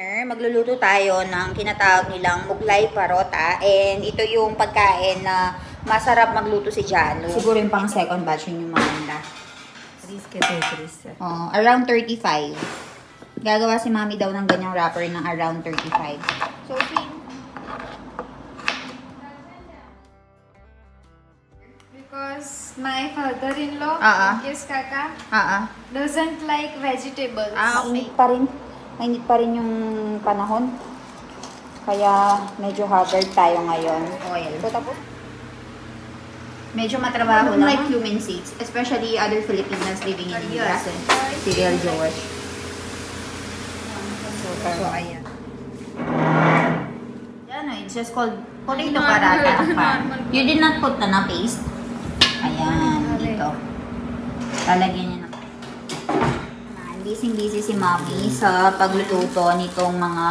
dinner, magluluto tayo ng tinatawag nilang muglay parota. And ito yung pagkain na masarap magluto si Jano. Siguro yung pang second batch yun yung maganda. Around 35. Gagawa si Mami daw ng ganyang wrapper ng around 35. So, because my father-in-law, yes, Kaka, doesn't like vegetables. Okay. Mainit pa rin yung panahon. Kaya medyo haggard tayo ngayon. Oil. So, tapos, medyo matrabaho lang. Like human seeds, especially other Filipinas living in India. Cereal George. So, ayan. It's just called potato parata. You did not put na paste. Ayan, dito. Lalagyan niya na. Busy-busy si Mami sa pagluto nitong mga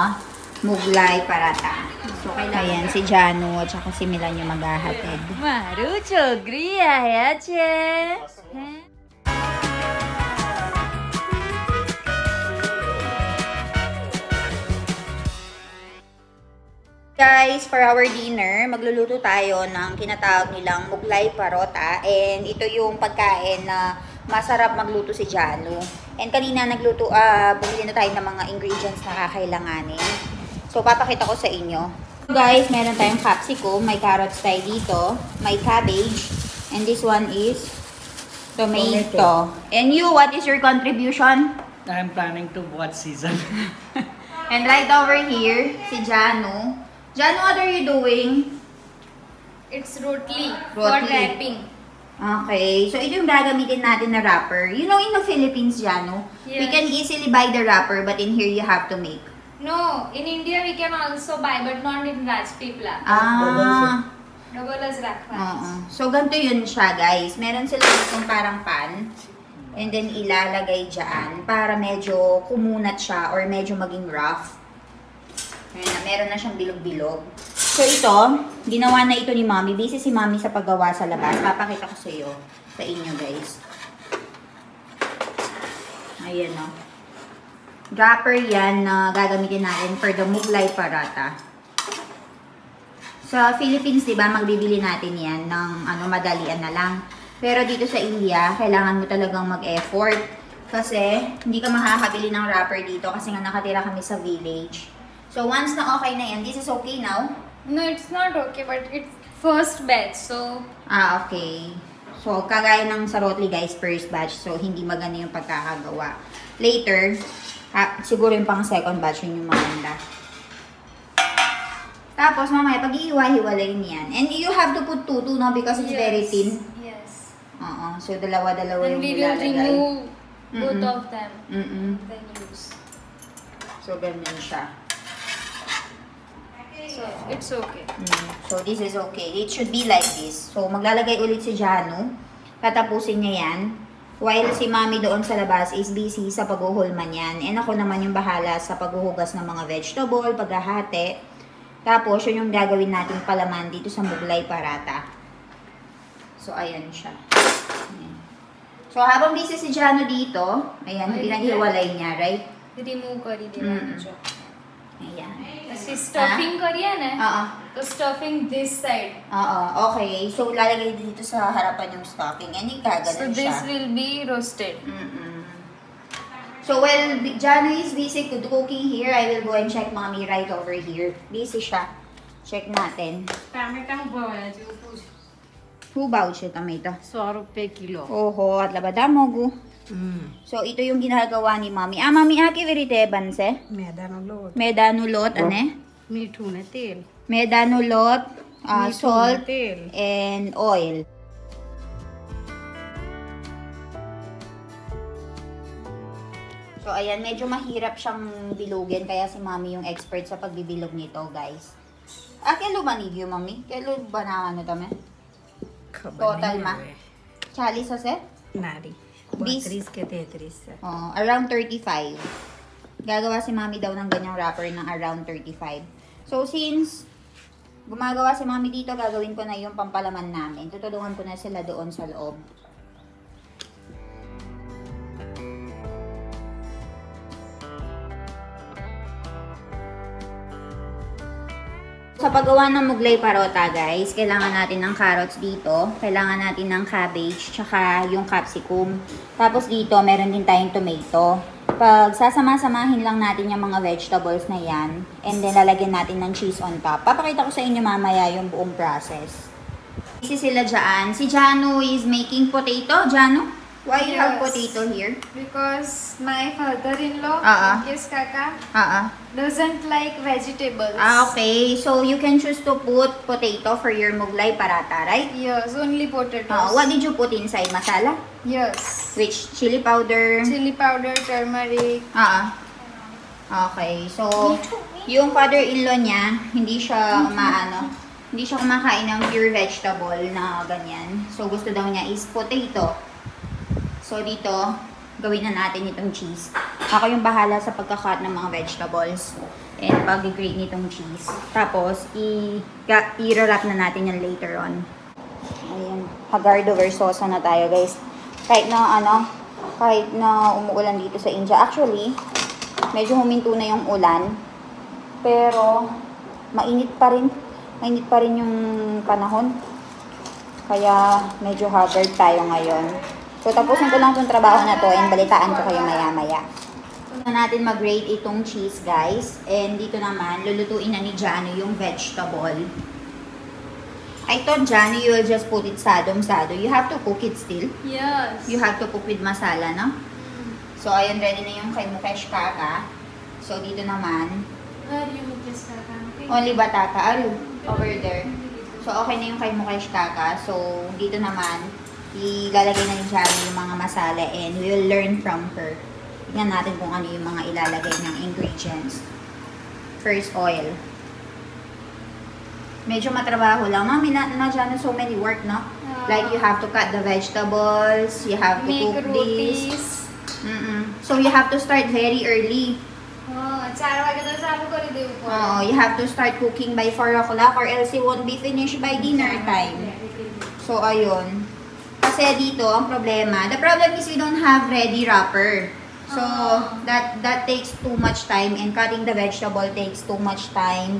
muglay parata. So, ayan, si Jano at saka si Milan yung maghahatid. Marucho, gria, yache. Guys, for our dinner, magluluto tayo ng tinatawag nilang muglay parota. And ito yung pagkain na masarap magluto si Jano. And kanina bumili na tayo ng mga ingredients na kakailanganin. So, papakita ko sa inyo. So guys, meron tayong capsicum, may carrots tayo dito, may cabbage, and this one is tomato. And you, what is your contribution? I'm planning to watch season. And right over here, si Jano. Jano, what are you doing? It's rotli for wrapping. Okay. So, ito yung gagamitin natin na wrapper. You know, in the Philippines, Jano, we can easily buy the wrapper, but in here, you have to make. No, in India, we can also buy, but not in Rajpipla. Double as Rakwa. So, ganito yun siya, guys. Meron sila itong parang pan. And then, ilalagay dyan para medyo kumunat siya or medyo maging rough. Meron na siyang bilog-bilog. So, ito, ginawa na ito ni Mami. Busy si Mami sa paggawa sa labas. Papakita ko sa inyo, guys. Ayan, o. Wrapper yan na gagamitin natin for the muglay parata. Sa Philippines, diba, magbibili natin yan ng madalian na lang. Pero dito sa India, kailangan mo talagang mag-effort. Kasi, hindi ka makakabili ng wrapper dito kasi nga nakatira kami sa village. So, once na okay na yan, this is okay now? No, it's not okay, but it's first batch, so... Okay. So, kagaya ng sa rotli, guys, first batch. So, hindi maganda yung pagkakagawa. Later, siguro yung pang second batch yun yung maganda. Tapos, mamaya, pag-iiwa-hiwalayin yan. And you have to put two no? Because it's very thin. Yes. So, dalawa-dalawa yung ilalagay. And we will remove both of them. Then use. So, ganyan siya. So, it's okay. So, this is okay. It should be like this. So, maglalagay ulit si Jano. Tatapusin niya yan. While si Mami doon sa labas is busy sa paghuhulman yan. And ako naman yung bahala sa paghuhugas ng mga vegetable, paghahati. Tapos, yun yung gagawin nating palaman dito sa muglay parata. So, ayan siya. Ayan. So, habang busy si Jano dito, ayan, pinaghiwalay niya, right? Remove kari dewana jo. Ayan. Kasi stuffing kariya na. So, stuffing this side. Okay. So, lalagay dito sa harapan yung stuffing. And ikaganan siya. So, this will be roasted. So, while Jano is busy cooking here, I will go and check Mommy right over here. Busy siya. Check natin. Hubaw siya tomato. 100 रुपए kilo. Oho, at labadamogu. So, ito yung ginagawa ni Mami. Mami, aki verite banse? मैदानोलोट. Medanulot, ane? मीठू ने तेल. Medanulot, salt, तेल. and oil. So, ayan, medyo mahirap siyang bilugin. Kaya si Mami yung expert sa pagbibilog nito, guys. Kaya lumanig yung Mami? Kaya ba na ano tame? Total ma? Chalis ase? नारी. 32 के 33. Around 35. Gagawa si Mami daw ng ganyang wrapper ng around 35. So, since gumagawa si Mami dito, gagawin ko na yung pampalaman namin. Tutulungan ko na sila doon sa loob. Sa paggawa ng muglay parota, guys, kailangan natin ng carrots dito, kailangan natin ng cabbage, tsaka yung capsicum. Tapos dito, meron din tayong tomato. Pag sasama-samahin lang natin yung mga vegetables na yan, and then lalagyan natin ng cheese on top. Papakita ko sa inyo mamaya yung buong process. Kasi sila dyan. Si Jano is making potato. Jano, why you have potato here? Because my father-in-law, yes, Kaka, doesn't like vegetables. Okay. So, you can choose to put potato for your muglay parata, right? Yes, only potatoes. What did you put inside? Masala? Yes. Which? Chili powder? Chili powder, turmeric. Okay. So, yung father-in-law niya, hindi siya hindi siya kumakain ng pure vegetable na ganyan. So, gusto daw niya is potato. So, dito, gawin na natin itong cheese. Ako yung bahala sa pagka-cut ng mga vegetables and pag-grate nitong cheese. Tapos, i-wrap na natin yan later on. Ayan. Hagardo versosa na tayo, guys. Kahit na umuulan dito sa India. Actually, medyo huminto na yung ulan. Pero, mainit pa rin yung panahon. Kaya, medyo haggard tayo ngayon. So, tapusin ko lang itong trabaho na to and balitaan ko kayo maya-maya. So, natin mag-grate itong cheese, guys. And dito naman, lulutuin na ni Jano yung vegetable. I thought, Jano, you will just put it sadong-sado. You have to cook it still. Yes. You have to cook with masala, no? So, ayun, ready na yung kay Mukesh Kaka. So, dito naman, Where you Mukesh Kaka? only batata, alu, over there. So, okay na yung kay Mukesh Kaka. So, dito naman, ilalagay na ni Jano yung mga masala and we will learn from her. Tignan natin kung ano yung mga ilalagay ng ingredients. First, oil. Medyo matrabaho lang. Mami, na Jano, so many work, no? Like, you have to cut the vegetables, you have to Make cook rotis. this. So, you have to start very early. 4 वागे तो चालू कर देऊ पण. You have to start cooking by 4 o'clock or else it won't be finished by dinner time. So, ayun. Kasi dito, ang problema, the problem is we don't have ready wrapper. So, that takes too much time and cutting the vegetable takes too much time.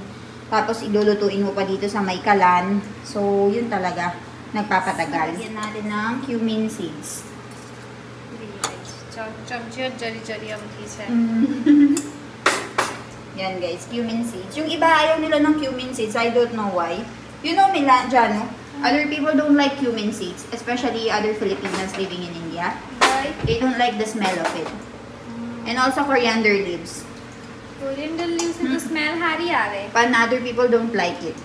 Tapos, ilulutuin mo pa dito sa may kalan. So, yun talaga. Nagpapatagal. Lagyan natin ng cumin seeds. चमची और जरी-जरी अमठी से. Yan guys, cumin seeds. Yung iba ayaw nila ng cumin seeds. I don't know why. You know, Jano, other people don't like cumin seeds. Especially other Filipinos living in India. Why? They don't like the smell of it. And also coriander leaves. Coriander leaves से तो smell हारी आवे. But other people don't like it.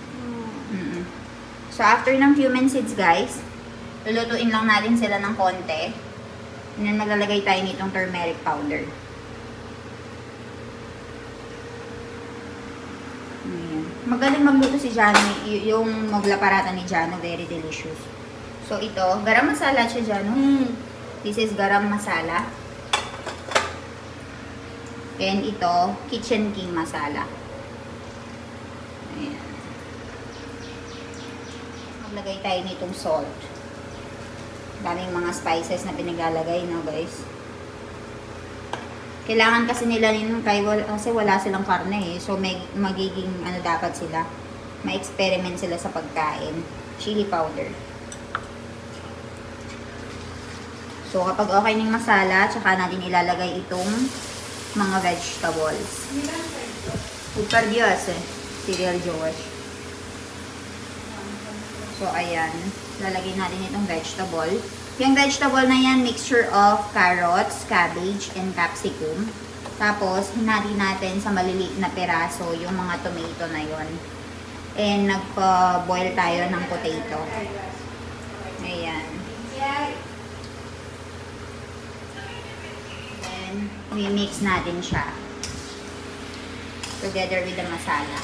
So after ng cumin seeds guys, lulutuin lang natin sila ng konti. And then maglalagay tayo nitong turmeric powder. Ayan. Magaling magluto si Jano. Yung maglaparata ni Jano, very delicious. So ito, garam masala siya Jano. This is garam masala. And ito, Kitchen King masala. Ayan. Maglagay tayo nitong salt. Daming mga spices na pinaglalagay, no guys. Kailangan kasi nila nung kasi wala silang karne eh. So magiging ano dapat sila. Ma-experiment sila sa pagkain. Chili powder. So kapag okay ng masala, tsaka natin ilalagay itong mga vegetables. Super Dios eh. Cereal Josh. So ayan. Lalagay natin itong vegetable. Yung vegetable na yan, mixture of carrots, cabbage, and capsicum. Tapos, hinati natin sa maliliit na peraso yung mga tomato na yon. And nagpa-boil tayo ng potato. Ayan. Then, we-mix natin siya. Together with the masala.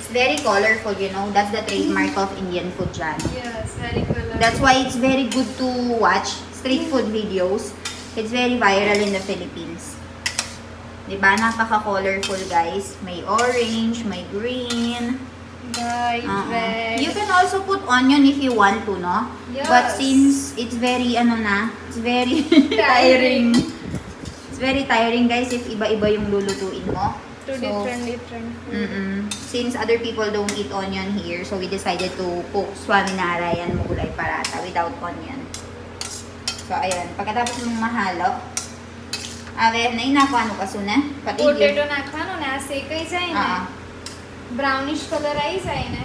Very colorful, you know. That's the trademark of Indian food, Jan. Yes, very colorful. That's why it's very good to watch street food videos. It's very viral in the Philippines. Diba? Napaka-colorful, guys. May orange, may green. White, red. You can also put onion if you want to, no? Yes. But since it's very, it's very tiring. It's very tiring, guys, if iba-iba yung lulutuin mo. to different food. Since other people don't eat onion here, so we decided to cook Swaminarayan and Mughlai paratha without onion. So, ayan. Pagkatapos mong mahalo, નહીં નાખવાનું કશું ને પતી ગયું. પોટેટો નાખવાનો ને આ શેકાઈ જાય ને બ્રાઉનિશ કલર આવી જાય ને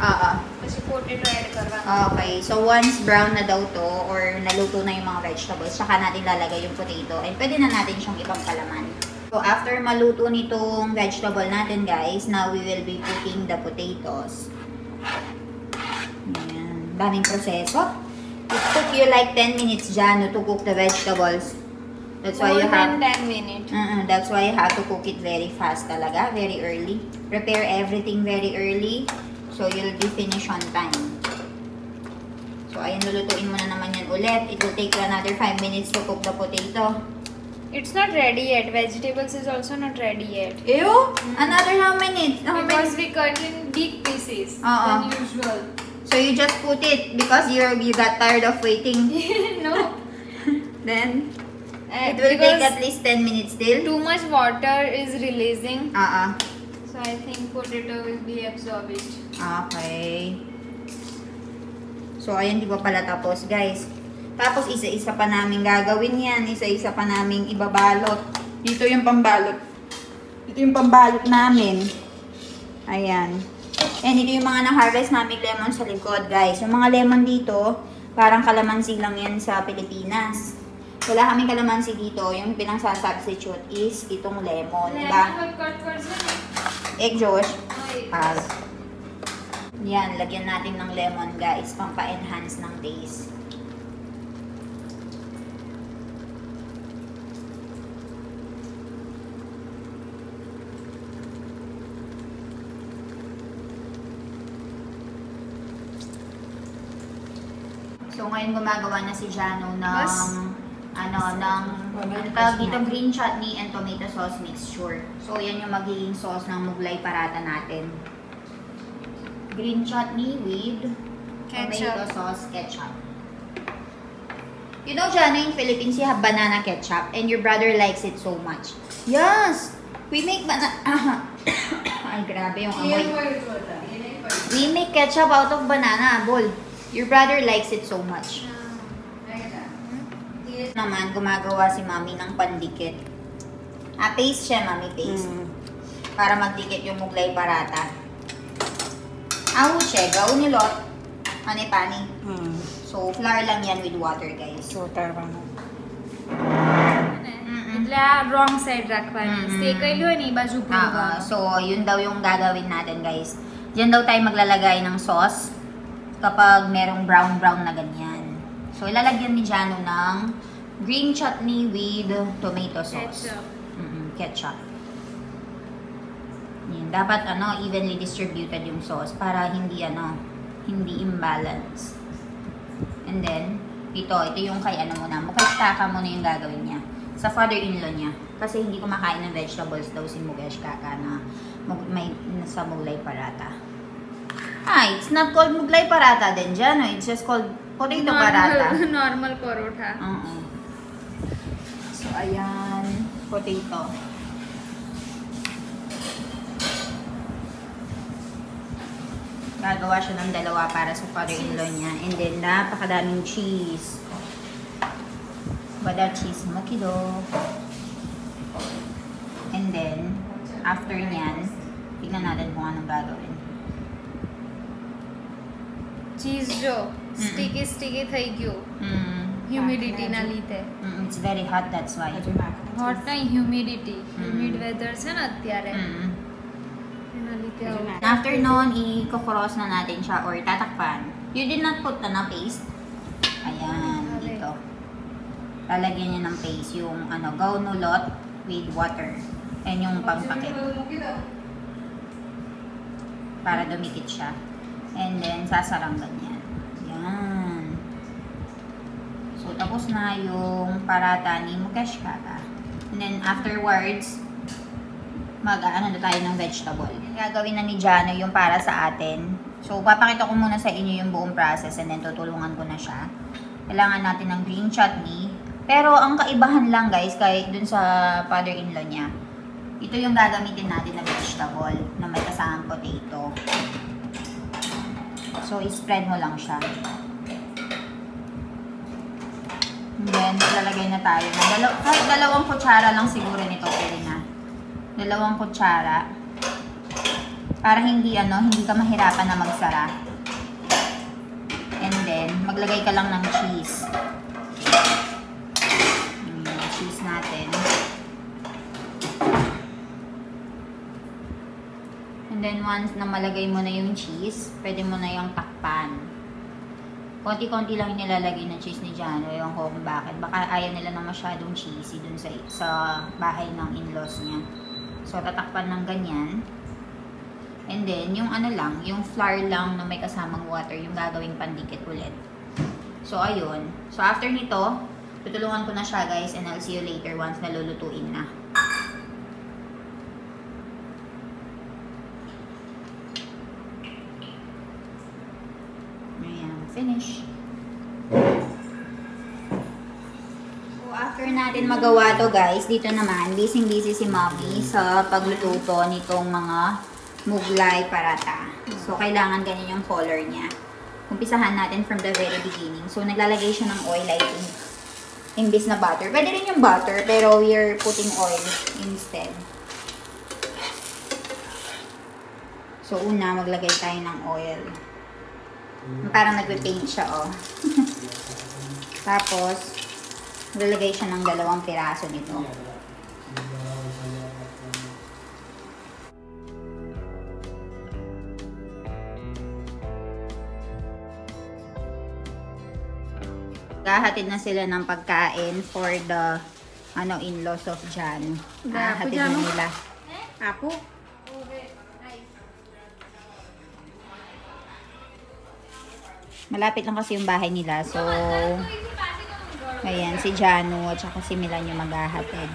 પછી પોટેટો એડ કરવાનો. Okay, so once brown na daw to or naluto na yung mga vegetables, saka natin lalagay yung potato and pwede na natin siyang ibang palaman. So after maluto nitong vegetable natin guys, now we will be cooking the potatoes. Ayan, daming proseso. It took you like 10 minutes Jano to cook the vegetables. That's why you have 10 minutes. That's why you have to cook it very fast talaga, very early. Prepare everything very early so you'll be finished on time. So ayan, lulutuin mo na naman yan ulit. It will take you another 5 minutes to cook the potato. It's not ready yet. Vegetables is also not ready yet. Ew? Another how minutes? Because we cut in big pieces than usual. So you just put it because you got tired of waiting. No. Then it will take at least 10 minutes still. Too much water is releasing. So I think potato will be absorbed. Okay. So ayan, di pa pala tapos guys. Tapos isa-isa pa namin gagawin yan. Isa-isa pa namin ibabalot. Dito yung pambalot. Ito yung pambalot namin. Ayan. And ito yung mga na-harvest namin lemon sa likod guys. Yung mga lemon dito, parang kalamansi lang yan sa Pilipinas. Wala kaming kalamansi dito. Yung pinang-substitute is itong lemon. Diba? Egg Josh. Yan, lagyan natin ng lemon guys. Pampa-enhance ng taste. So ngayon gumagawa na si Jano ng tawag dito, green chutney and tomato sauce mixture. So yan yung magiging sauce ng Mughlai paratha natin. Green chutney with tomato sauce ketchup. You know, Jano, in Philippines you have banana ketchup and your brother likes it so much. Yes! We make banana... Ay, grabe yung amoy. We make ketchup out of banana, bol. Your brother likes it so much. Naman, gumagawa si Mami ng pandikit. Paste siya, Mami, paste. Para magdikit yung Mughlai paratha. Siya, gawin nilot. Pani. So, flour lang yan with water, guys. એટલે wrong side રાખવાની શેકાયેલું હોય ને એ બાજુ ભરવાનું. So, yun daw yung gagawin natin, guys. Diyan daw tayo maglalagay ng sauce kapag merong brown na ganyan. So, ilalagyan ni Jano ng green chutney with tomato sauce. Ketchup. Yan. Dapat, evenly distributed yung sauce para hindi imbalance. And then, ito yung kay Mukeshkaka muna yung gagawin niya. Sa father-in-law niya. Kasi hindi kumakain ng vegetables daw si Mukeshkaka na sa Mughlai paratha. It's not called Mughlai paratha din dyan. It's just called potato paratha. Normal parotha. So, ayan. Potato. Gagawa siya ng dalawa para sa father-in-law niya. And then, napakadaming cheese. Bada cheese makido. And then, after nyan, tignan natin kung anong gagawin. Cheese જો સ્ટીકી થઈ ગયું હ્યુમિડિટી ના લીધે. It's very hot, that's why. Hot નહીં, humidity. Humid weather છે ને અત્યારે. એના લીધે After nun, i-cross na natin siya or tatakpan. You did not put na paste. Ayan, dito. Lalagyan niya ng paste yung gaunulot with water. And yung pampakit. Para dumikit siya. And then, sasarang ganyan. Yan. So, tapos na yung paratha ni Mukeshkaka. And then, afterwards, mag-ano na tayo ng vegetable. Gagawin na ni Jano yung para sa atin. So, papakita ko muna sa inyo yung buong process and then tutulungan ko na siya. Kailangan natin ng green chutney. Pero, ang kaibahan lang guys, kahit dun sa father-in-law niya, Ito yung gagamitin natin na vegetable na may kasamang potato. So, i-spread mo lang siya. And then, lalagay na tayo ng kahit 2 kutsara lang siguro nito, pwede na. 2 kutsara. Para hindi ka mahirapan na magsara. And then, maglagay ka lang ng cheese. Cheese natin. And then, once na malagay mo na yung cheese, pwede mo na yung takpan. Konti-konti lang nilalagay ng cheese ni Jano. Ewan ko kung bakit. Baka ayaw nila na masyadong cheesy dun sa bahay ng in-laws niya. So, tatakpan ng ganyan. And then, yung yung flour lang na may kasamang water, yung gagawing pandikit ulit. So, ayun. So, after nito, tutulungan ko na siya, guys, and I'll see you later once nalulutuin na. Finish. So, after natin magawa to, guys, dito naman, busy-busy si Mommy sa pagluluto nitong mga muglay parata. So, kailangan ganyan yung color niya. Umpisahan natin from the very beginning. So, naglalagay siya ng oil, I think, imbis na butter. Pwede rin yung butter, pero we're putting oil instead. So, una, maglagay tayo ng oil. Parang nagpe-paint siya, oh. Tapos, lalagay siya ng 2 piraso nito. Gahatid na sila ng pagkain for the in-laws of Jan. Gahatid na nila. Ako? Malapit lang kasi yung bahay nila. So, ayan, si Jano at saka si Milan yung maghahatid.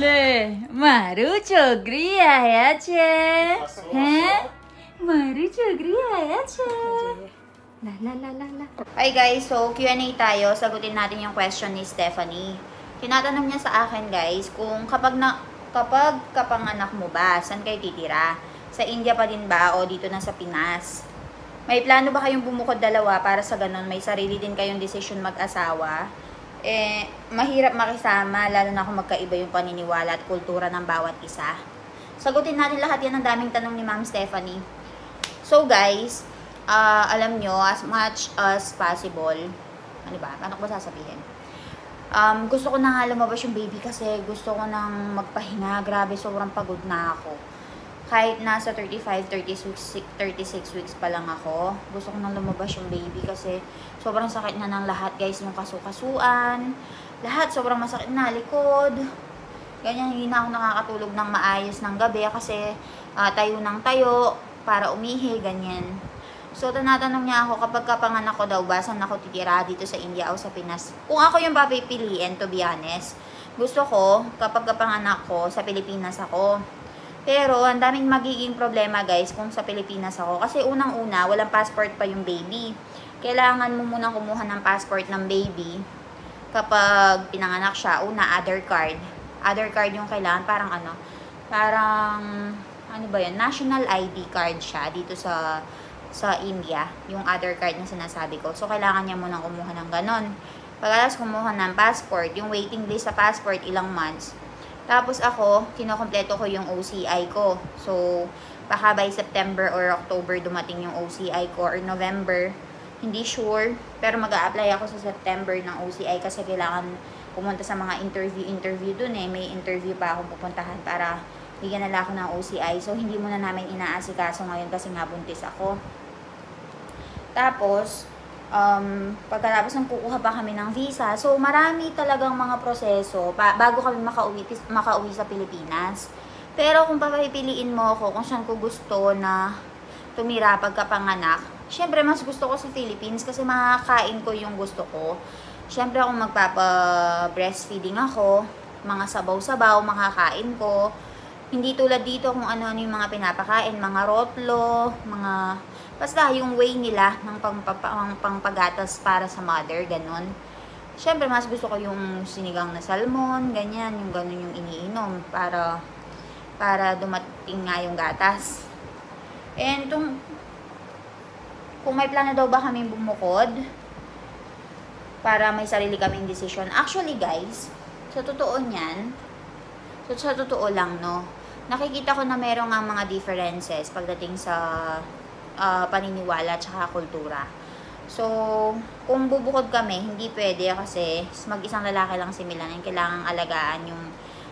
ले मारू छोकरी आया छे हैं मारू छोकरी आया छे la la la la la. Hi guys, so Q&A tayo. Sagutin natin yung question ni Stephanie. Tinatanong niya sa akin, guys, kung kapag kapanganak mo ba, saan kayo titira? Sa India pa din ba o dito na sa Pinas? May plano ba kayong bumukod dalawa para sa ganun may sarili din kayong desisyon mag-asawa? Mahirap makisama, lalo na kung magkaiba yung paniniwala at kultura ng bawat isa. Sagutin natin lahat yan, ang daming tanong ni Ma'am Stephanie. So guys, alam nyo, as much as possible, ano ba? Paano ko ba sasabihin? Gusto ko na nga lumabas yung baby kasi gusto ko nang magpahinga. Grabe, sobrang pagod na ako. Kahit nasa 36 weeks pa lang ako, gusto ko nang lumabas yung baby kasi sobrang sakit na ng lahat, guys. Yung kasukasuan, lahat sobrang masakit na, likod. Ganyan, hindi na ako nakakatulog ng maayos ng gabi kasi tayo ng tayo para umihi, ganyan. So, tinatanong niya ako kapag kapanganak ko daw ba, saan ako titira dito sa India o sa Pinas? Kung ako yung papipiliin, to be honest, gusto ko kapag kapanganak ko, sa Pilipinas ako. Pero, ang daming magiging problema, guys, kung sa Pilipinas ako. Kasi unang-una, walang passport pa yung baby. Kailangan mo munang kumuha ng passport ng baby kapag pinanganak siya. Una, other card. Other card yung kailangan. Parang, ano ba yan? National ID card siya dito sa India. Yung other card na sinasabi ko. So, kailangan niya munang kumuha ng ganon. Pagkalas kumuha ng passport, yung waiting list sa passport, ilang months. Tapos ako, kinokompleto ko yung OCI ko. So, baka by September or October dumating yung OCI ko or November. Hindi sure. Pero mag-a-apply ako sa September ng OCI kasi kailangan pumunta sa mga interview dun eh. May interview pa akong pupuntahan para bigyan nila ako ng OCI. So, hindi muna namin inaasikaso ngayon kasi nga buntis ako. Tapos, pagkatapos ng kukuha pa kami ng visa. So, marami talagang mga proseso bago kami makauwi sa Pilipinas. Pero kung papipiliin mo ako kung saan ko gusto na tumira pagkapanganak, syempre mas gusto ko sa Philippines kasi makakain ko yung gusto ko. syempre kung magpapa-breastfeeding ako, mga sabaw-sabaw, makakain ko. Hindi tulad dito kung ano-ano yung mga pinapakain, mga rotlo, mga, basta yung way nila ng pangpagatas para sa mother, ganon. Syempre, mas gusto ko yung sinigang na salmon, ganyan, yung ganon yung iniinom para dumating nga yung gatas. And kung may plano daw ba kami bumukod para may sarili kaming desisyon. Actually guys, sa totoo niyan, sa totoo lang, no, nakikita ko na meron nga mga differences pagdating sa paniniwala at kultura. So, kung bubukod kami, hindi pwede kasi mag-isang lalaki lang si Milan and kailangang alagaan yung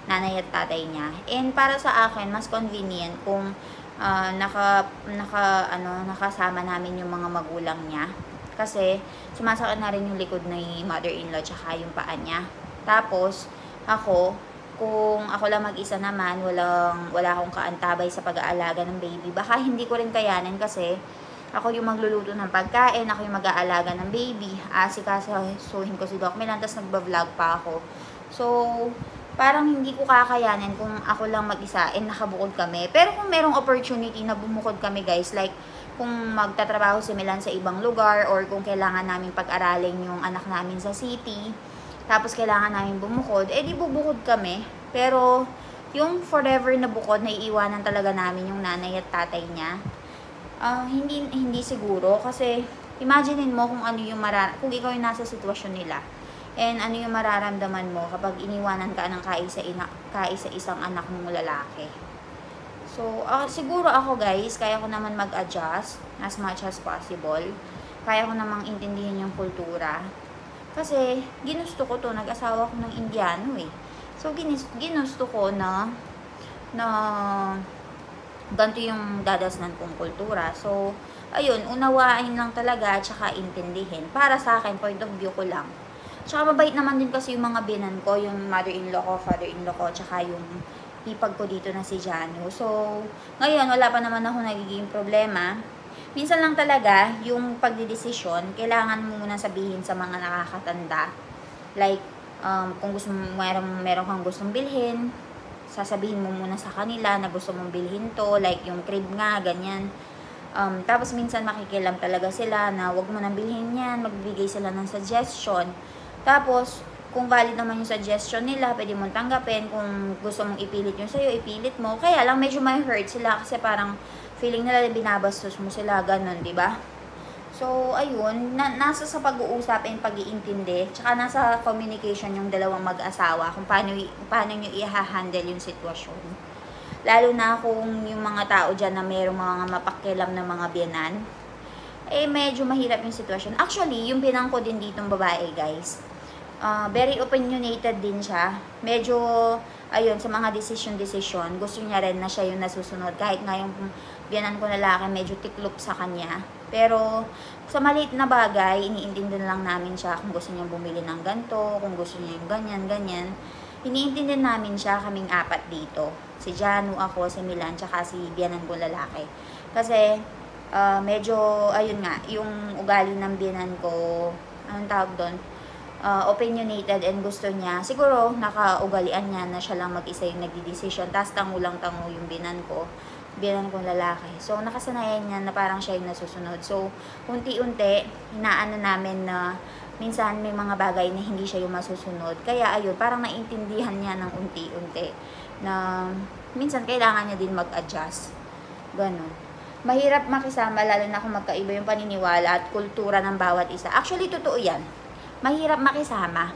nanay at tatay niya. And para sa akin, mas convenient kung nakasama namin yung mga magulang niya. Kasi, sumasakit na rin yung likod ni mother-in-law tsaka yung paa niya. Tapos, kung ako lang mag-isa naman, wala akong kaantabay sa pag-aalaga ng baby, baka hindi ko rin kayanin kasi ako yung magluluto ng pagkain, ako yung mag-aalaga ng baby, asikasuhin ko si Doc Milan, tapos nagba-vlog pa ako. So, parang hindi ko kakayanin kung ako lang mag-isa and nakabukod kami. Pero kung merong opportunity na bumukod kami guys, like kung magtatrabaho si Milan sa ibang lugar or kung kailangan namin pag-aralin yung anak namin sa city, tapos kailangan namin bumukod, di bubukod kami. Pero yung forever na bukod, na iiwanan talaga namin yung nanay at tatay niya, hindi siguro. Kasi imaginein mo kung ano yung kung ikaw yung nasa sitwasyon nila. And ano yung mararamdaman mo kapag iniwanan ka ng kaisa-isang anak mong lalaki. So, siguro ako guys, kaya ko naman mag-adjust as much as possible. Kaya ko namang intindihin yung kultura. Kasi, ginusto ko to. Nag-asawa ko ng Indiano eh. So, ginusto ko na ganito yung dadasnan kong kultura. So, ayun, unawain lang talaga, tsaka intindihin. Para sa akin, point of view ko lang. Tsaka mabait naman din kasi yung mga binan ko, yung mother-in-law ko, father-in-law ko, tsaka yung hipag ko dito na si Janu. So, ngayon, wala pa naman ako nagiging problema. Minsan lang talaga, yung pagdidesisyon, kailangan mo muna sabihin sa mga nakakatanda. Like, kung meron kang gustong bilhin, sasabihin mo muna sa kanila na gusto mong bilhin to, like yung crib nga, ganyan. Tapos minsan makikilam talaga sila na wag mo nang bilhin yan, magbibigay sila ng suggestion. Tapos, kung valid naman yung suggestion nila, pwede mong tanggapin. Kung gusto mong ipilit yung sa'yo, ipilit mo. Kaya lang, medyo may hurt sila kasi parang feeling nila binabastos mo sila, ganun, di ba? So, ayun, nasa sa pag-uusap and pag-iintindi, tsaka nasa communication yung dalawang mag-asawa kung paano nyo i-handle yung sitwasyon. Lalo na kung yung mga tao dyan na mayroong mga mapakialam na mga biyanan, medyo mahirap yung sitwasyon. Actually, yung binang ko din ditong babae, guys, very opinionated din siya. Medyo, ayun, sa mga decision, gusto niya rin na siya yung nasusunod. Kahit nga yung biyanan ko lalaki, medyo tiklop sa kanya. Pero, sa maliit na bagay, iniintindi lang namin siya kung gusto niya bumili ng ganito, kung gusto niya yung ganyan. Iniintindi namin siya, kaming apat dito. Si Janu, ako, si Milan, tsaka si biyanan ko lalaki. Kasi, medyo, ayun nga, yung ugali ng biyanan ko, anong tawag doon? Opinionated and gusto niya, siguro nakaugalian niya na siya lang mag-isa yung nagdi-decision, tapos tangulang-tango yung biyanan kong lalaki. So, nakasanayan niya na parang siya yung nasusunod. So, unti-unti, inaano namin na minsan may mga bagay na hindi siya yung masusunod. Kaya, ayun, parang naintindihan niya ng unti-unti na minsan kailangan niya din mag-adjust. Ganon. Mahirap makisama, lalo na kung magkaiba yung paniniwala at kultura ng bawat isa. Actually, totoo yan. Mahirap makisama.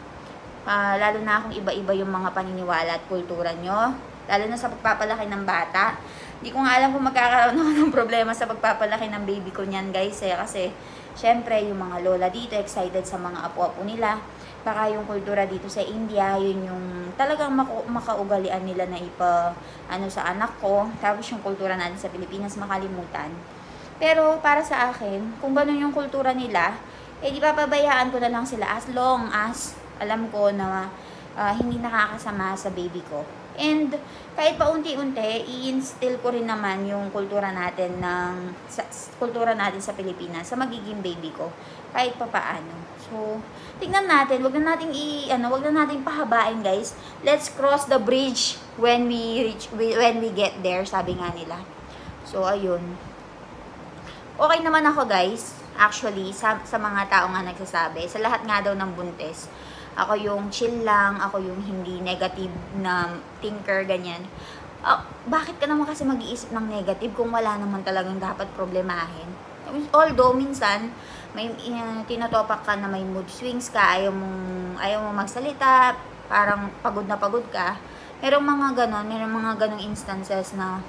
Lalo na kung iba-iba yung mga paniniwala at kultura nyo. Lalo na sa pagpapalaki ng bata. Hindi ko nga alam kung magkakaroon ako ng problema sa pagpapalaki ng baby ko niyan, guys. Kasi, syempre, yung mga lola dito, excited sa mga apo-apo nila. Baka yung kultura dito sa India, yun yung talagang makaugalian nila na sa anak ko. Tapos yung kultura natin sa Pilipinas, makalimutan. Pero, para sa akin, kung ganun yung kultura nila, di papabayaan ko na lang sila as long as alam ko na hindi nakakasama sa baby ko. And kahit pa unti-unti, i-instill ko rin naman yung kultura natin sa Pilipinas sa magiging baby ko kahit pa paano. So, tingnan natin, wag na nating pahabain, guys. Let's cross the bridge when we get there, sabi nga nila. So, ayun. Okay naman ako, guys. Actually, sa mga tao nga nagsasabi, sa lahat nga daw ng buntis, ako yung chill lang, ako yung hindi negative na thinker, ganyan. Bakit ka naman kasi mag-iisip ng negative kung wala naman talagang dapat problemahin? Although, minsan, may tinatopak ka na may mood swings ka, ayaw mo magsalita, parang pagod na pagod ka. Merong mga ganong instances na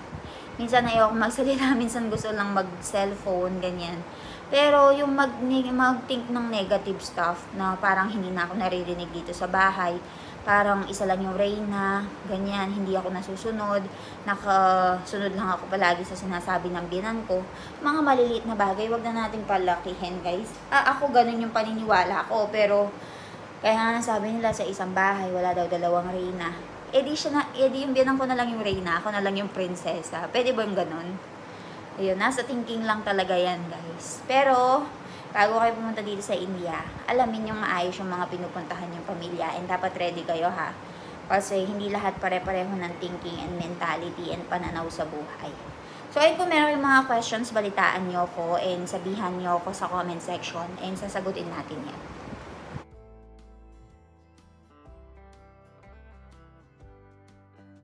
minsan ayaw ko magsalita, minsan gusto lang mag-cellphone, ganyan. Pero yung mag-think ng negative stuff na parang hindi na ako naririnig dito sa bahay, parang isa lang yung Reyna, ganyan, hindi ako nasusunod, nakasunod lang ako palagi sa sinasabi ng binan ko. Mga maliliit na bagay, wag na natin palakihin, guys. Ako ganun yung paniniwala ko, pero kaya nga sabi nila sa isang bahay, wala daw dalawang Reyna. Di yung binan ko na lang yung Reyna, ako na lang yung prinsesa. Pwede ba yung ganun? Ayun, nasa thinking lang talaga yan, guys. Pero, bago kayo pumunta dito sa India, alamin yung maayos yung mga pinupuntahan yung pamilya and dapat ready kayo, ha? Kasi hindi lahat pare-pareho ng thinking and mentality and pananaw sa buhay. So, ayun, kung meron yung mga questions, balitaan nyo ko and sabihan nyo ko sa comment section and sasagutin natin yan.